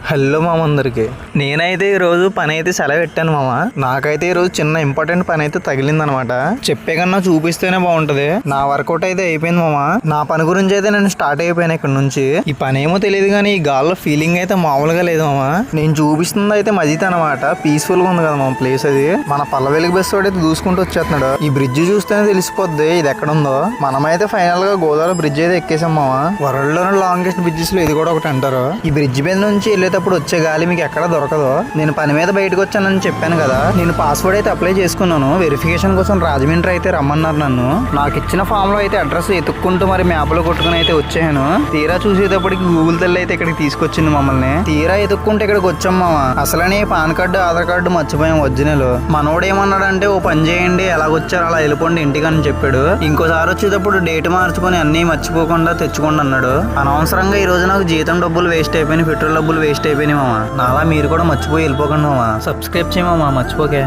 Hello మామ అందరికి. నేనైతే ఈరోజు పని అయితే సెలవు పెట్టాను మామ. నాకైతే ఈరోజు చిన్న ఇంపార్టెంట్ పని అయితే తగిలిందనమాట. చెప్పే కన్నా చూపిస్తేనే బాగుంటది. నా వర్కౌట్ అయితే అయిపోయింది మామ. నా పని గురించి అయితే నేను స్టార్ట్ అయిపోయాను ఇక్కడ నుంచి. ఈ పని ఏమో తెలియదు కానీ ఈ గాల్లో ఫీలింగ్ అయితే మామూలుగా లేదు మామ. నేను చూపిస్తుంది అయితే మజిత్ అనమాట. పీస్ఫుల్ గా ఉంది కదా మామ ప్లేస్ అది. మన పల్లవెలుగు బస్సు అయితే దూసుకుంటూ వచ్చేస్తున్నాడు. ఈ బ్రిడ్జ్ చూస్తేనే తెలిసిపోద్ది ఇది ఎక్కడ ఉందో. మనమైతే ఫైనల్ గా గోదావరి బ్రిడ్జ్ అయితే ఎక్కేసాం మామ. వరల్డ్ లోనే లాంగెస్ట్ బ్రిడ్జెస్ లో ఇది కూడా ఒకటి అంటారు. ఈ బ్రిడ్జ్ మీద నుంచి వెళ్ళేటప్పుడు వచ్చే గాలి మీకు ఎక్కడ దొరకదు. నేను పని మీద బయటకు వచ్చానని చెప్పాను కదా. నేను పాస్వర్డ్ అయితే అప్లై చేసుకున్నాను. వెరిఫికేషన్ కోసం రాజమండ్రి అయితే రమ్మన్నారు నన్ను. నాకు ఇచ్చిన ఫామ్ లో అయితే అడ్రస్ ఎత్తుక్కుంటూ మరి మ్యాప్ లో కొట్టుకుని అయితే వచ్చాను. తీరా చూసేటప్పటికి గూగుల్ తల్లి అయితే ఇక్కడికి తీసుకొచ్చింది మమ్మల్ని. తీరా ఎత్తుక్కుంటే ఇక్కడికి వచ్చాం మామ. అసలనే పాన్ కార్డు ఆధార్ కార్డు మర్చిపోయాం ఒరిజినల్. మనోడు ఏమన్నాడంటే ఓ పని చేయండి ఎలాగొచ్చారు అలా వెళ్ళిపోండి ఇంటికి అని చెప్పాడు. ఇంకోసారి వచ్చేటప్పుడు డేట్ మార్చుకొని అన్ని మర్చిపోకుండా తెచ్చుకోండి అన్నాడు. అనవసరంగా ఈ రోజు నాకు జీతం డబ్బులు వేస్ట్ అయిపోయినాయి, పెట్రోల్ డబ్బులు వేస్ట్ అయిపోయినాయి మామ. నాలా మీరు కూడా మర్చిపోయి వెళ్ళిపోకండి మామ. సబ్స్క్రైబ్ చేయమా మర్చిపోకే.